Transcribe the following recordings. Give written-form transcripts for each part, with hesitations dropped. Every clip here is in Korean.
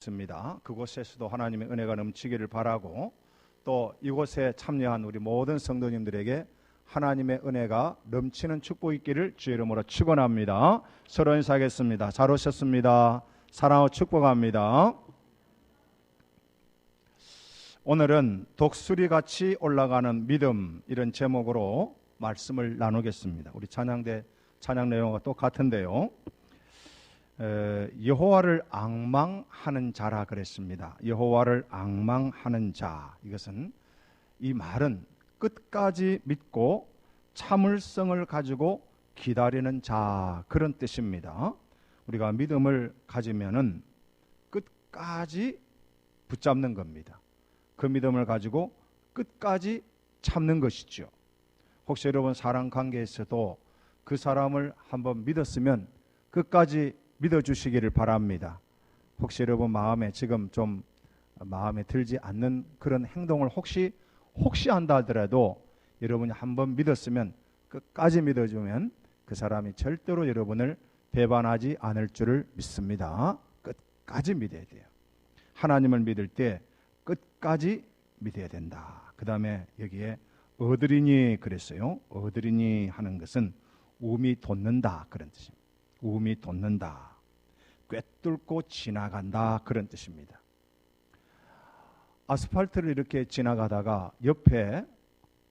있습니다. 그곳에서도 하나님의 은혜가 넘치기를 바라고, 또 이곳에 참여한 우리 모든 성도님들에게 하나님의 은혜가 넘치는 축복이 있기를 주의 이름으로 축원합니다. 서로 인사하겠습니다. 잘 오셨습니다. 사랑하고 축복합니다. 오늘은 독수리같이 올라가는 믿음, 이런 제목으로 말씀을 나누겠습니다. 우리 찬양대 찬양 내용과 똑같은데요. 여호와를 앙망하는 자라 그랬습니다. 여호와를 앙망하는 자, 이것은, 이 말은 끝까지 믿고 참을성을 가지고 기다리는 자, 그런 뜻입니다. 우리가 믿음을 가지면은 끝까지 붙잡는 겁니다. 그 믿음을 가지고 끝까지 참는 것이죠. 혹시 여러분 사람 관계에서도 그 사람을 한번 믿었으면 끝까지 믿어주시기를 바랍니다. 혹시 여러분 마음에 지금 좀 마음에 들지 않는 그런 행동을 혹시 한다 하더라도 여러분이 한번 믿었으면 끝까지 믿어주면 그 사람이 절대로 여러분을 배반하지 않을 줄을 믿습니다. 끝까지 믿어야 돼요. 하나님을 믿을 때 끝까지 믿어야 된다. 그 다음에 여기에 얻으리니 그랬어요. 얻으리니 하는 것은 우미 돋는다, 그런 뜻입니다. 우미 돋는다, 꿰뚫고 지나간다, 그런 뜻입니다. 아스팔트를 이렇게 지나가다가 옆에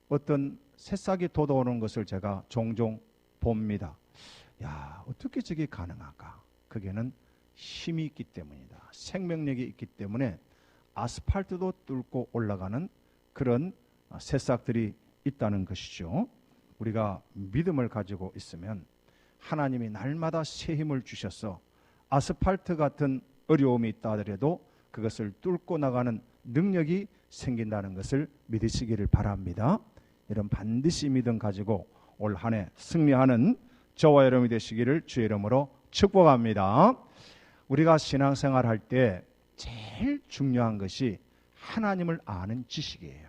어떤 새싹이 돋아오는 것을 제가 종종 봅니다. 야, 어떻게 저게 가능할까? 그게는 힘이 있기 때문이다. 생명력이 있기 때문에 아스팔트도 뚫고 올라가는 그런 새싹들이 있다는 것이죠. 우리가 믿음을 가지고 있으면 하나님이 날마다 새 힘을 주셔서 아스팔트 같은 어려움이 있다 하더라도 그것을 뚫고 나가는 능력이 생긴다는 것을 믿으시기를 바랍니다. 여러분 반드시 믿음 가지고 올 한 해 승리하는 저와 여러분이 되시기를 주의 이름으로 축복합니다. 우리가 신앙생활 할 때 제일 중요한 것이 하나님을 아는 지식이에요.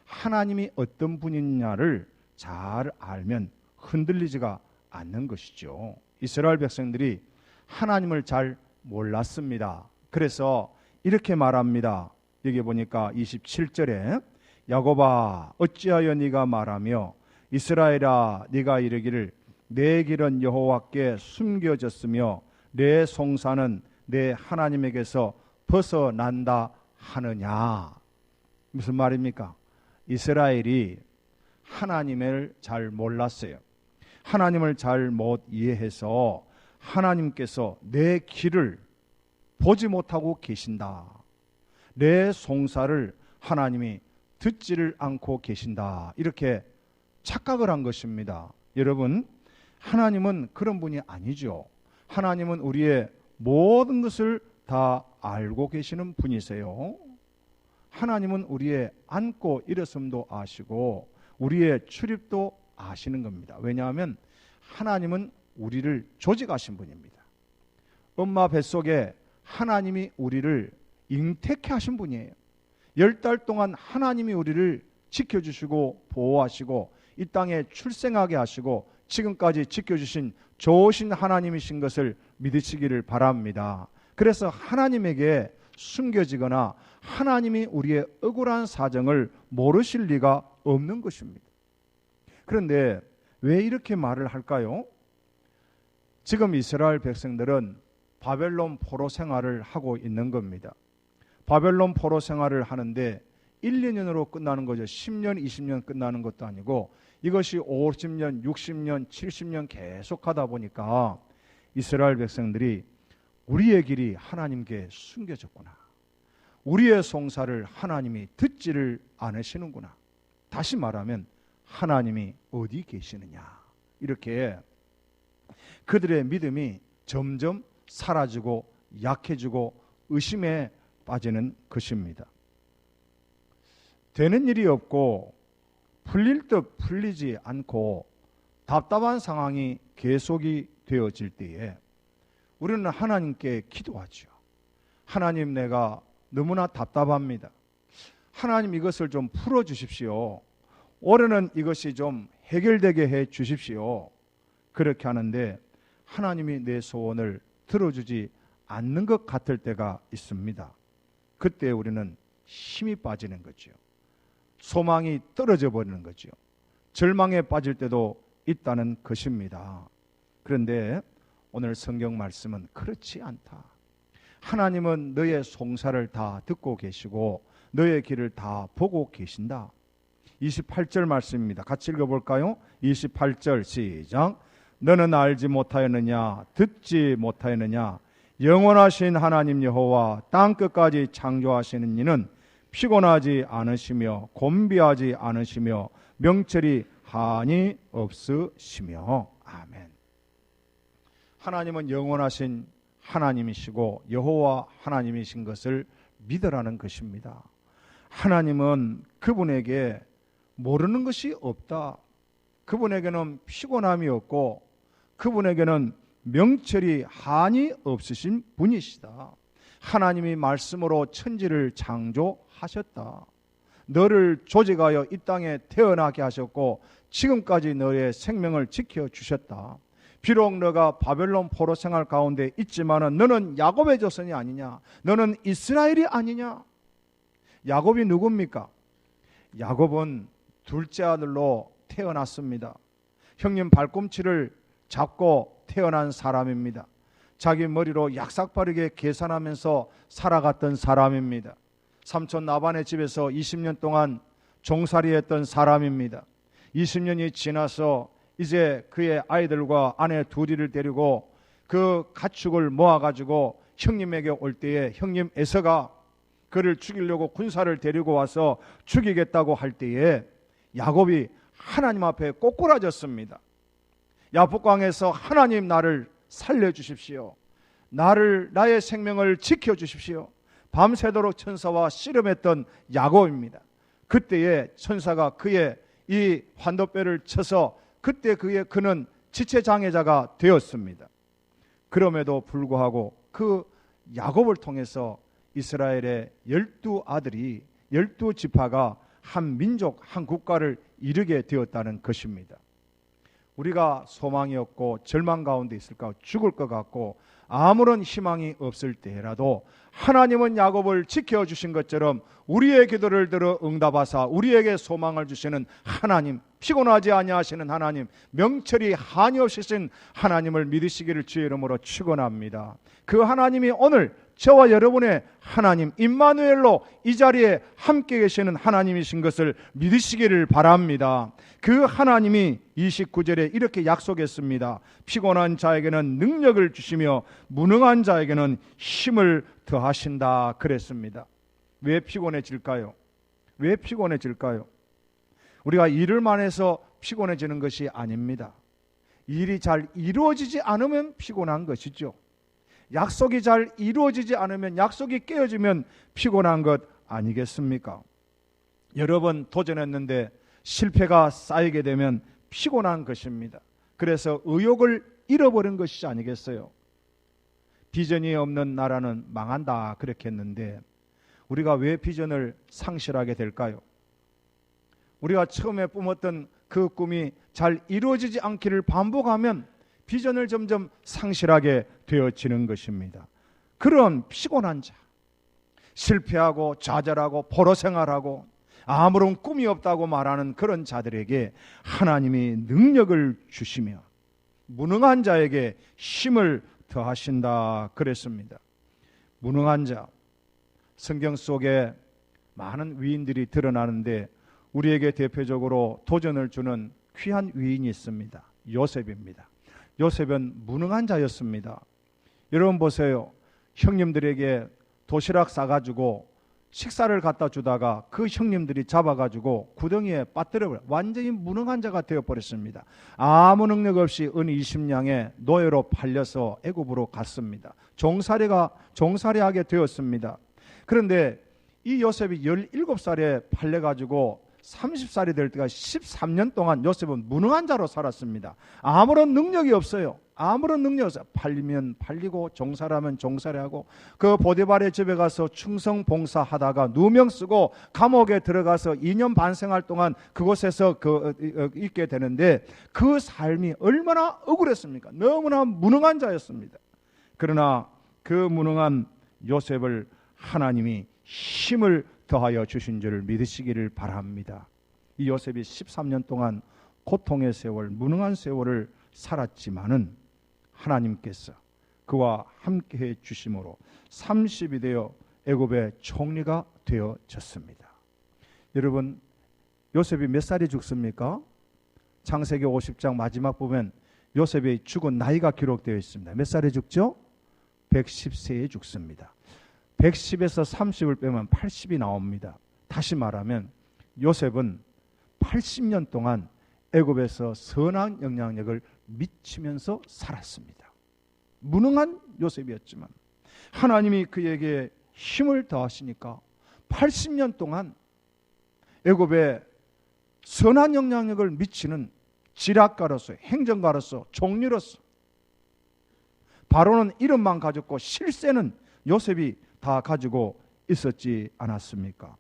하나님이 어떤 분이냐를 잘 알면 흔들리지가 않는 것이죠. 이스라엘 백성들이 하나님을 잘 몰랐습니다. 그래서 이렇게 말합니다. 여기 보니까 27절에 야곱아 어찌하여 네가 말하며 이스라엘아 네가 이르기를 내 길은 여호와께 숨겨졌으며 내 송사는 내 하나님에게서 벗어난다 하느냐. 무슨 말입니까? 이스라엘이 하나님을 잘 몰랐어요. 하나님을 잘 못 이해해서 하나님께서 내 길을 보지 못하고 계신다. 내 송사를 하나님이 듣지를 않고 계신다. 이렇게 착각을 한 것입니다. 여러분, 하나님은 그런 분이 아니죠. 하나님은 우리의 모든 것을 다 알고 계시는 분이세요. 하나님은 우리의 앉고 일어섬도 아시고 우리의 출입도 아시는 겁니다. 왜냐하면 하나님은 우리를 조직하신 분입니다. 엄마 뱃속에 하나님이 우리를 잉태케 하신 분이에요. 10달 동안 하나님이 우리를 지켜주시고 보호하시고 이 땅에 출생하게 하시고 지금까지 지켜주신 좋으신 하나님이신 것을 믿으시기를 바랍니다. 그래서 하나님에게 숨겨지거나 하나님이 우리의 억울한 사정을 모르실 리가 없는 것입니다. 그런데 왜 이렇게 말을 할까요? 지금 이스라엘 백성들은 바벨론 포로 생활을 하고 있는 겁니다. 바벨론 포로 생활을 하는데 1, 2년으로 끝나는 거죠. 10년, 20년 끝나는 것도 아니고 이것이 50년, 60년, 70년 계속 하다 보니까 이스라엘 백성들이 우리의 길이 하나님께 숨겨졌구나. 우리의 송사를 하나님이 듣지를 않으시는구나. 다시 말하면 하나님이 어디 계시느냐. 이렇게 그들의 믿음이 점점 사라지고 약해지고 의심에 빠지는 것입니다. 되는 일이 없고 풀릴 듯 풀리지 않고 답답한 상황이 계속이 되어질 때에 우리는 하나님께 기도하죠. 하나님, 내가 너무나 답답합니다. 하나님, 이것을 좀 풀어주십시오. 올해는 이것이 좀 해결되게 해 주십시오. 그렇게 하는데 하나님이 내 소원을 들어주지 않는 것 같을 때가 있습니다. 그때 우리는 힘이 빠지는 거죠. 소망이 떨어져 버리는 거죠. 절망에 빠질 때도 있다는 것입니다. 그런데 오늘 성경 말씀은 그렇지 않다. 하나님은 너의 송사를 다 듣고 계시고 너의 길을 다 보고 계신다. 28절 말씀입니다. 같이 읽어볼까요? 28절 시작. 너는 알지 못하였느냐 듣지 못하였느냐 영원하신 하나님 여호와 땅끝까지 창조하시는 이는 피곤하지 않으시며 곤비하지 않으시며 명철이 한이 없으시며. 아멘. 하나님은 영원하신 하나님이시고 여호와 하나님이신 것을 믿으라는 것입니다. 하나님은 그분에게 모르는 것이 없다. 그분에게는 피곤함이 없고 그분에게는 명철이 한이 없으신 분이시다. 하나님이 말씀으로 천지를 창조하셨다. 너를 조직하여 이 땅에 태어나게 하셨고 지금까지 너의 생명을 지켜주셨다. 비록 너가 바벨론 포로 생활 가운데 있지만은 너는 야곱의 자손이 아니냐? 너는 이스라엘이 아니냐? 야곱이 누굽니까? 야곱은 둘째 아들로 태어났습니다. 형님 발꿈치를 잡고 태어난 사람입니다. 자기 머리로 약삭빠르게 계산하면서 살아갔던 사람입니다. 삼촌 나반의 집에서 20년 동안 종살이했던 사람입니다. 20년이 지나서 이제 그의 아이들과 아내 둘이를 데리고 그 가축을 모아가지고 형님에게 올 때에 형님 에서가 그를 죽이려고 군사를 데리고 와서 죽이겠다고 할 때에 야곱이 하나님 앞에 꼬꾸라졌습니다. 야복강에서 하나님 나를 살려주십시오. 나의 생명을 지켜주십시오. 밤새도록 천사와 씨름했던 야곱입니다. 그때에 천사가 그의 이 환도뼈를 쳐서 그때 그는 지체장애자가 되었습니다. 그럼에도 불구하고 그 야곱을 통해서 이스라엘의 12아들이 12지파가 한 민족, 한 국가를 이루게 되었다는 것입니다. 우리가 소망이 없고 절망 가운데 있을까 죽을 것 같고 아무런 희망이 없을 때라도 하나님은 야곱을 지켜주신 것처럼 우리의 기도를 들어 응답하사 우리에게 소망을 주시는 하나님, 피곤하지 아니하시는 하나님, 명철이 한이 없으신 하나님을 믿으시기를 주의 이름으로 축원합니다. 그 하나님이 오늘 저와 여러분의 하나님 임마누엘로 이 자리에 함께 계시는 하나님이신 것을 믿으시기를 바랍니다. 그 하나님이 29절에 이렇게 약속했습니다. 피곤한 자에게는 능력을 주시며 무능한 자에게는 힘을 더하신다 그랬습니다. 왜 피곤해질까요? 왜 피곤해질까요? 우리가 일을 많이 해서 피곤해지는 것이 아닙니다. 일이 잘 이루어지지 않으면 피곤한 것이죠. 약속이 잘 이루어지지 않으면, 약속이 깨어지면 피곤한 것 아니겠습니까? 여러 번 도전했는데 실패가 쌓이게 되면 피곤한 것입니다. 그래서 의욕을 잃어버린 것이 아니겠어요? 비전이 없는 나라는 망한다 그렇게 했는데 우리가 왜 비전을 상실하게 될까요? 우리가 처음에 뿜었던 그 꿈이 잘 이루어지지 않기를 반복하면 비전을 점점 상실하게 되어지는 것입니다. 그런 피곤한 자, 실패하고 좌절하고 포로 생활하고 아무런 꿈이 없다고 말하는 그런 자들에게 하나님이 능력을 주시며 무능한 자에게 힘을 더하신다 그랬습니다. 무능한 자, 성경 속에 많은 위인들이 드러나는데 우리에게 대표적으로 도전을 주는 귀한 위인이 있습니다. 요셉입니다. 요셉은 무능한 자였습니다. 여러분 보세요. 형님들에게 도시락 싸가지고 식사를 갖다 주다가 그 형님들이 잡아가지고 구덩이에 빠뜨려버려 완전히 무능한 자가 되어버렸습니다. 아무 능력 없이 은 20냥에 노예로 팔려서 애굽으로 갔습니다. 종살이하게 되었습니다. 그런데 이 요셉이 17살에 팔려가지고 30살이 될 때가 13년 동안 요셉은 무능한 자로 살았습니다. 아무런 능력이 없어요. 아무런 능력이 없어요. 팔리면 팔리고 종살이하면 종살이하고 그 보디발의 집에 가서 충성 봉사하다가 누명 쓰고 감옥에 들어가서 2년 반 생활 동안 그곳에서 있게 되는데 그 삶이 얼마나 억울했습니까? 너무나 무능한 자였습니다. 그러나 그 무능한 요셉을 하나님이 힘을 더하여 주신 줄을 믿으시기를 바랍니다. 이 요셉이 13년 동안 고통의 세월, 무능한 세월을 살았지만은 하나님께서 그와 함께해 주심으로 30이 되어 애굽의 총리가 되어졌습니다. 여러분, 요셉이 몇 살에 죽습니까? 창세기 50장 마지막 보면 요셉이 죽은 나이가 기록되어 있습니다. 몇 살에 죽죠? 110세에 죽습니다. 110에서 30을 빼면 80이 나옵니다. 다시 말하면 요셉은 80년 동안 애굽에서 선한 영향력을 미치면서 살았습니다. 무능한 요셉이었지만 하나님이 그에게 힘을 더하시니까 80년 동안 애굽에 선한 영향력을 미치는 지략가로서, 행정가로서, 총리로서, 바로는 이름만 가졌고 실세는 요셉이 다 가지고 있었지 않았습니까?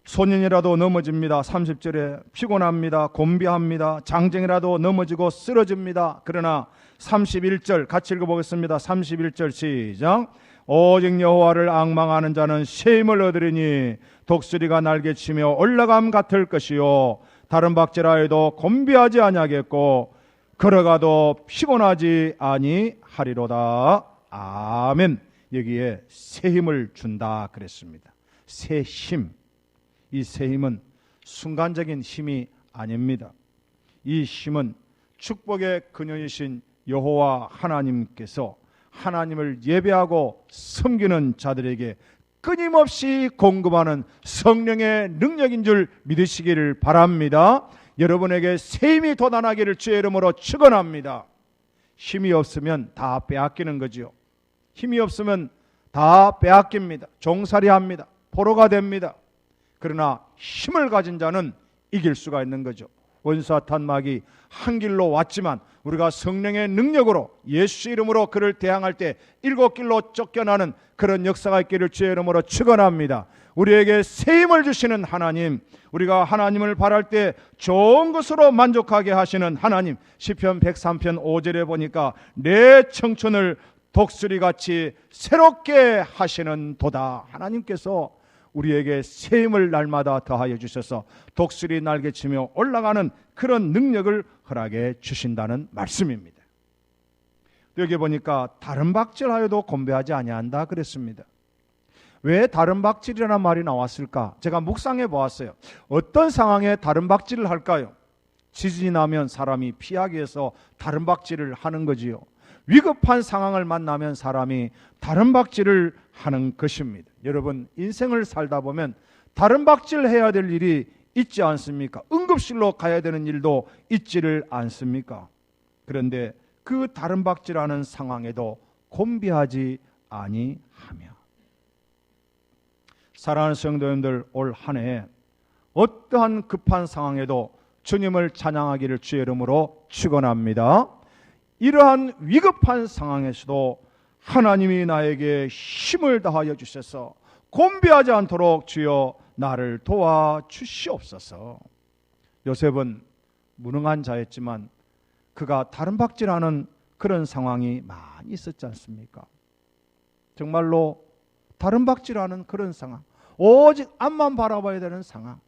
소년이라도 넘어집니다. 30절에 피곤합니다. 곤비합니다. 장정이라도 넘어지고 쓰러집니다. 그러나 31절 같이 읽어보겠습니다. 31절 시작. 오직 여호와를 앙망하는 자는 새 힘을 얻으리니 독수리가 날개치며 올라감 같을 것이요 다른 박질하여도 곤비하지 아니하겠고 걸어가도 피곤하지 아니하리로다. 아멘. 여기에 새 힘을 준다 그랬습니다. 새 힘. 이 새 힘은 순간적인 힘이 아닙니다. 이 힘은 축복의 근원이신 여호와 하나님께서 하나님을 예배하고 섬기는 자들에게 끊임없이 공급하는 성령의 능력인 줄 믿으시기를 바랍니다. 여러분에게 새 힘이 돋아나기를 주의 이름으로 축원합니다. 힘이 없으면 다 빼앗기는 거지요. 힘이 없으면 다 빼앗깁니다. 종살이합니다. 포로가 됩니다. 그러나 힘을 가진 자는 이길 수가 있는 거죠. 원수와 마귀 한 길로 왔지만 우리가 성령의 능력으로 예수 이름으로 그를 대항할 때 7길로 쫓겨나는 그런 역사가 있기를 주의 이름으로 축원합니다. 우리에게 새 힘을 주시는 하나님, 우리가 하나님을 바랄 때 좋은 것으로 만족하게 하시는 하나님, 시편 103편 5절에 보니까 내 청춘을 독수리같이 새롭게 하시는 도다. 하나님께서 우리에게 새 힘을 날마다 더하여 주셔서 독수리 날개치며 올라가는 그런 능력을 허락해 주신다는 말씀입니다. 여기 보니까 다른 박질하여도 곤배하지 아니한다 그랬습니다. 왜 다른 박질이라는 말이 나왔을까? 제가 묵상해 보았어요. 어떤 상황에 다른 박질을 할까요? 지진이 나면 사람이 피하기 위해서 다른 박질을 하는 거지요. 위급한 상황을 만나면 사람이 다른 박질을 하는 것입니다. 여러분, 인생을 살다 보면 다른 박질 해야 될 일이 있지 않습니까? 응급실로 가야 되는 일도 있지를 않습니까? 그런데 그 다른 박질하는 상황에도 곤비하지 아니하며, 사랑하는 성도님들, 올 한 해 어떠한 급한 상황에도 주님을 찬양하기를 주의 이름으로 축원합니다. 이러한 위급한 상황에서도 하나님이 나에게 힘을 다하여 주셔서 곤비하지 않도록 주여 나를 도와주시옵소서. 요셉은 무능한 자였지만 그가 다른 박질하는 그런 상황이 많이 있었지 않습니까? 정말로 다른 박질하는 그런 상황, 오직 앞만 바라봐야 되는 상황.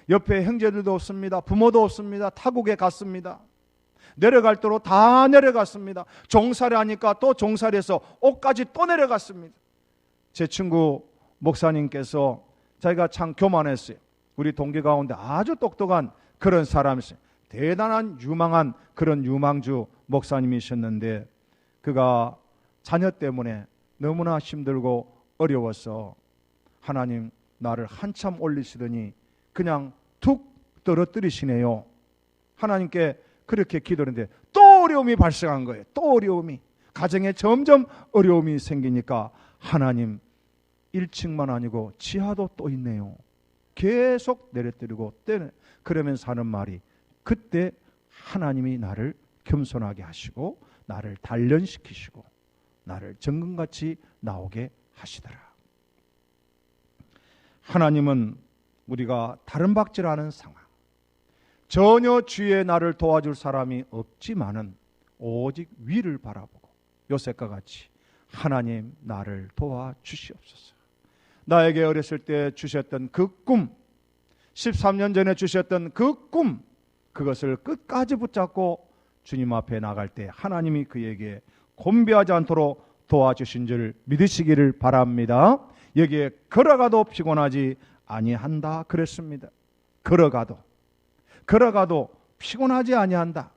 옆에 형제들도 없습니다. 부모도 없습니다. 타국에 갔습니다. 내려갈 대로 다 내려갔습니다. 종살이 하니까 또 종살이에서 옷까지 또 내려갔습니다. 제 친구 목사님께서 자기가 참 교만했어요. 우리 동기 가운데 아주 똑똑한 그런 사람이었어요. 대단한 유망한 그런 유망주 목사님이셨는데 그가 자녀 때문에 너무나 힘들고 어려워서 하나님 나를 한참 올리시더니 그냥 툭 떨어뜨리시네요. 하나님께 그렇게 기도했는데 또 어려움이 발생한 거예요. 또 어려움이, 가정에 점점 어려움이 생기니까 하나님 1층만 아니고 지하도 또 있네요. 계속 내려뜨리고 그러면서 하는 말이, 그때 하나님이 나를 겸손하게 하시고 나를 단련시키시고 나를 정금같이 나오게 하시더라. 하나님은 우리가 다른 박질하는 상황, 전혀 주위에 나를 도와줄 사람이 없지만은 오직 위를 바라보고 요셉과 같이 하나님 나를 도와주시옵소서. 나에게 어렸을 때 주셨던 그 꿈, 13년 전에 주셨던 그 꿈, 그것을 끝까지 붙잡고 주님 앞에 나갈 때 하나님이 그에게 곤비하지 않도록 도와주신 줄 믿으시기를 바랍니다. 여기에 걸어가도 피곤하지 아니한다 그랬습니다. 걸어가도 피곤하지 아니한다.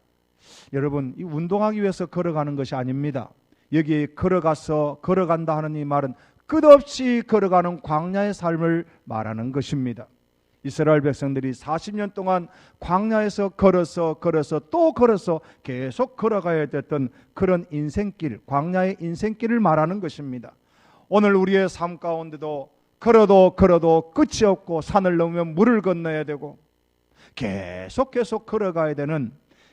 여러분, 이 운동하기 위해서 걸어가는 것이 아닙니다. 여기에 걸어간다 하는 이 말은 끝없이 걸어가는 광야의 삶을 말하는 것입니다. 이스라엘 백성들이 40년 동안 광야에서 걸어서 또 걸어서 계속 걸어가야 됐던 그런 인생길, 광야의 인생길을 말하는 것입니다. 오늘 우리의 삶 가운데도 걸어도 끝이 없고 산을 넘으면 물을 건너야 되고 계속 걸어가야 되는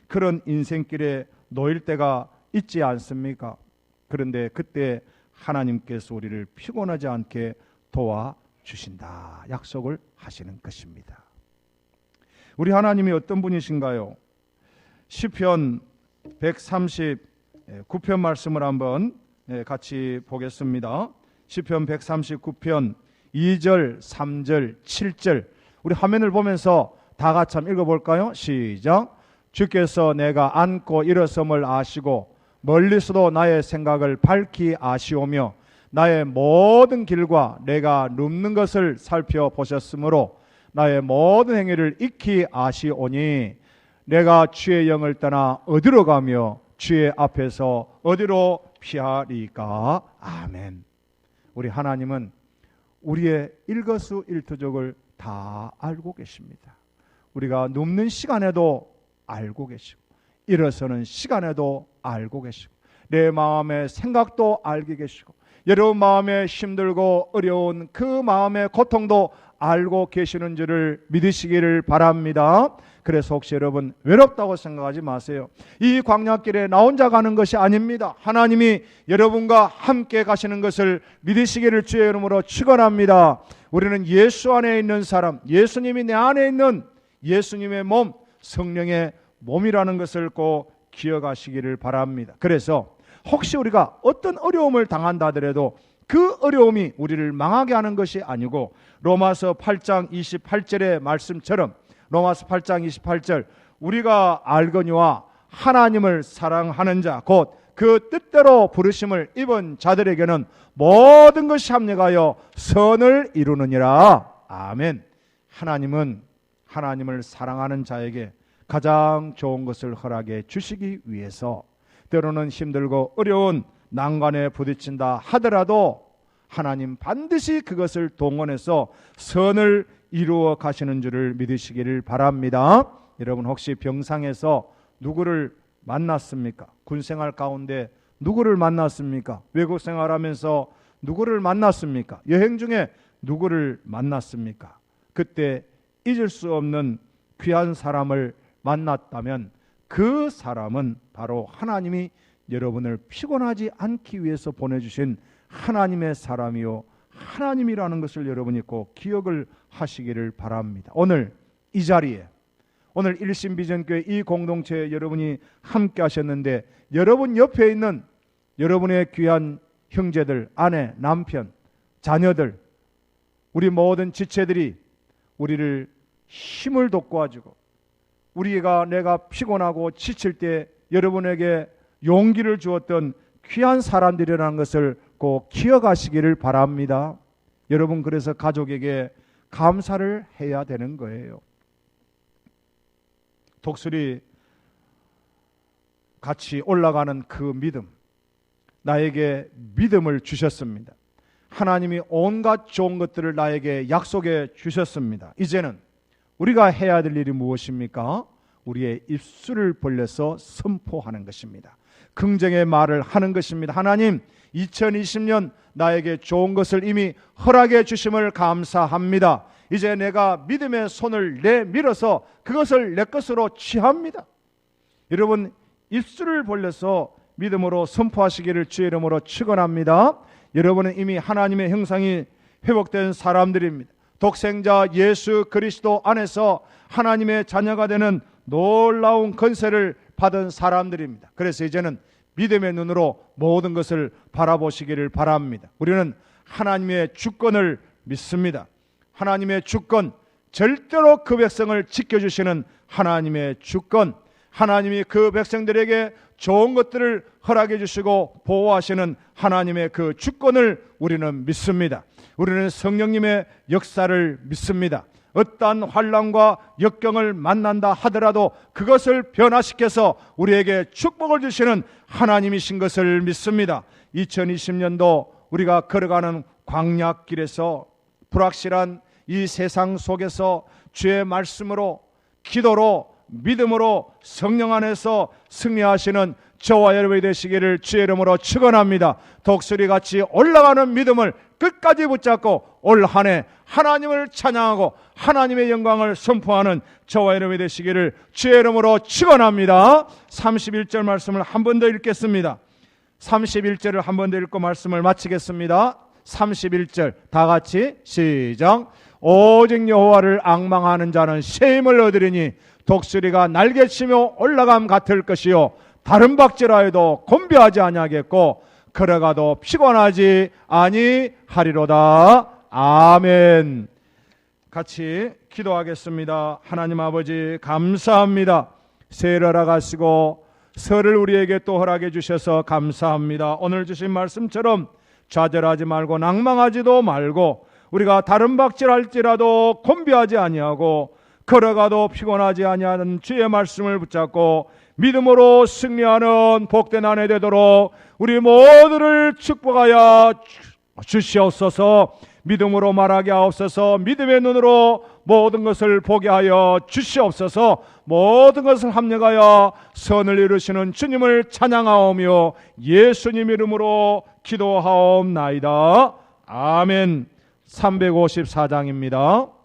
그런 인생길에 놓일 때가 있지 않습니까? 그런데 그때 하나님께서 우리를 피곤하지 않게 도와주신다 약속을 하시는 것입니다. 우리 하나님이 어떤 분이신가요? 시편 139편 말씀을 한번 같이 보겠습니다. 시편 139편 2절, 3절, 7절 우리 화면을 보면서 다 같이 한번 읽어볼까요? 시작. 주께서 내가 앉고 일어섬을 아시고 멀리서도 나의 생각을 밝히 아시오며 나의 모든 길과 내가 눕는 것을 살펴보셨으므로 나의 모든 행위를 익히 아시오니 내가 주의 영을 떠나 어디로 가며 주의 앞에서 어디로 피하리까? 아멘. 우리 하나님은 우리의 일거수일투족을 다 알고 계십니다. 우리가 눕는 시간에도 알고 계시고 일어서는 시간에도 알고 계시고 내 마음의 생각도 알게 계시고 여러분 마음에 힘들고 어려운 그 마음의 고통도 알고 계시는 줄을 믿으시기를 바랍니다. 그래서 혹시 여러분 외롭다고 생각하지 마세요. 이 광야길에 나 혼자 가는 것이 아닙니다. 하나님이 여러분과 함께 가시는 것을 믿으시기를 주의 이름으로 축원합니다. 우리는 예수 안에 있는 사람, 예수님이 내 안에 있는 예수님의 몸, 성령의 몸이라는 것을 꼭 기억하시기를 바랍니다. 그래서 혹시 우리가 어떤 어려움을 당한다 하더라도 그 어려움이 우리를 망하게 하는 것이 아니고 로마서 8장 28절의 말씀처럼 로마서 8장 28절 우리가 알거니와 하나님을 사랑하는 자 곧 그 뜻대로 부르심을 입은 자들에게는 모든 것이 합력하여 선을 이루느니라. 아멘. 하나님을 사랑하는 자에게 가장 좋은 것을 허락해 주시기 위해서 때로는 힘들고 어려운 난관에 부딪힌다 하더라도 하나님 반드시 그것을 동원해서 선을 이루어 가시는 줄을 믿으시기를 바랍니다. 여러분 혹시 병상에서 누구를 만났습니까? 군생활 가운데 누구를 만났습니까? 외국 생활하면서 누구를 만났습니까? 여행 중에 누구를 만났습니까? 그때 잊을 수 없는 귀한 사람을 만났다면 그 사람은 바로 하나님이 여러분을 피곤하지 않기 위해서 보내주신 하나님의 사람이요 하나님이라는 것을 여러분이 꼭 기억을 하시기를 바랍니다. 오늘 이 자리에 오늘 일신비전교회 이 공동체에 여러분이 함께 하셨는데 여러분 옆에 있는 여러분의 귀한 형제들, 아내, 남편, 자녀들 우리 모든 지체들이 우리를 힘을 돋궈주고 내가 피곤하고 지칠 때 여러분에게 용기를 주었던 귀한 사람들이라는 것을 꼭 기억하시기를 바랍니다. 여러분 그래서 가족에게 감사를 해야 되는 거예요. 독수리 같이 올라가는 그 믿음, 나에게 믿음을 주셨습니다. 하나님이 온갖 좋은 것들을 나에게 약속해 주셨습니다. 이제는 우리가 해야 될 일이 무엇입니까? 우리의 입술을 벌려서 선포하는 것입니다. 긍정의 말을 하는 것입니다. 하나님, 2020년 나에게 좋은 것을 이미 허락해 주심을 감사합니다. 이제 내가 믿음의 손을 내밀어서 그것을 내 것으로 취합니다. 여러분 입술을 벌려서 믿음으로 선포하시기를 주의 이름으로 축원합니다. 여러분은 이미 하나님의 형상이 회복된 사람들입니다. 독생자 예수 그리스도 안에서 하나님의 자녀가 되는 놀라운 권세를 받은 사람들입니다. 그래서 이제는 믿음의 눈으로 모든 것을 바라보시기를 바랍니다. 우리는 하나님의 주권을 믿습니다. 하나님의 주권, 절대로 그 백성을 지켜주시는 하나님의 주권, 하나님이 그 백성들에게 좋은 것들을 허락해 주시고 보호하시는 하나님의 그 주권을 우리는 믿습니다. 우리는 성령님의 역사를 믿습니다. 어떠한 환난과 역경을 만난다 하더라도 그것을 변화시켜서 우리에게 축복을 주시는 하나님이신 것을 믿습니다. 2020년도 우리가 걸어가는 광야길에서 불확실한 이 세상 속에서 주의 말씀으로, 기도로, 믿음으로 성령 안에서 승리하시는 저와 여러분이 되시기를 주의 이름으로 축원합니다. 독수리같이 올라가는 믿음을 끝까지 붙잡고 올 한 해 하나님을 찬양하고 하나님의 영광을 선포하는 저와 여러분이 되시기를 주의 이름으로 축원합니다. 31절 말씀을 한 번 더 읽겠습니다. 31절을 한 번 더 읽고 말씀을 마치겠습니다. 31절 다 같이 시작. 오직 여호와를 앙망하는 자는 새 힘을 얻으리니 독수리가 날개치며 올라감 같을 것이요 다른 박질하여도 곤비하지 아니하겠고 걸어가도 피곤하지 아니하리로다. 아멘. 같이 기도하겠습니다. 하나님 아버지 감사합니다. 새해를 허락하시고 설을 우리에게 또 허락해 주셔서 감사합니다. 오늘 주신 말씀처럼 좌절하지 말고 낭망하지도 말고 우리가 다른 박질할지라도 곤비하지 아니하고 걸어가도 피곤하지 아니하는 주의 말씀을 붙잡고 믿음으로 승리하는 복된 한 해 되도록 우리 모두를 축복하여 주시옵소서. 믿음으로 말하게 하옵소서. 믿음의 눈으로 모든 것을 보게 하여 주시옵소서. 모든 것을 합력하여 선을 이루시는 주님을 찬양하오며 예수님 이름으로 기도하옵나이다. 아멘. 354장입니다.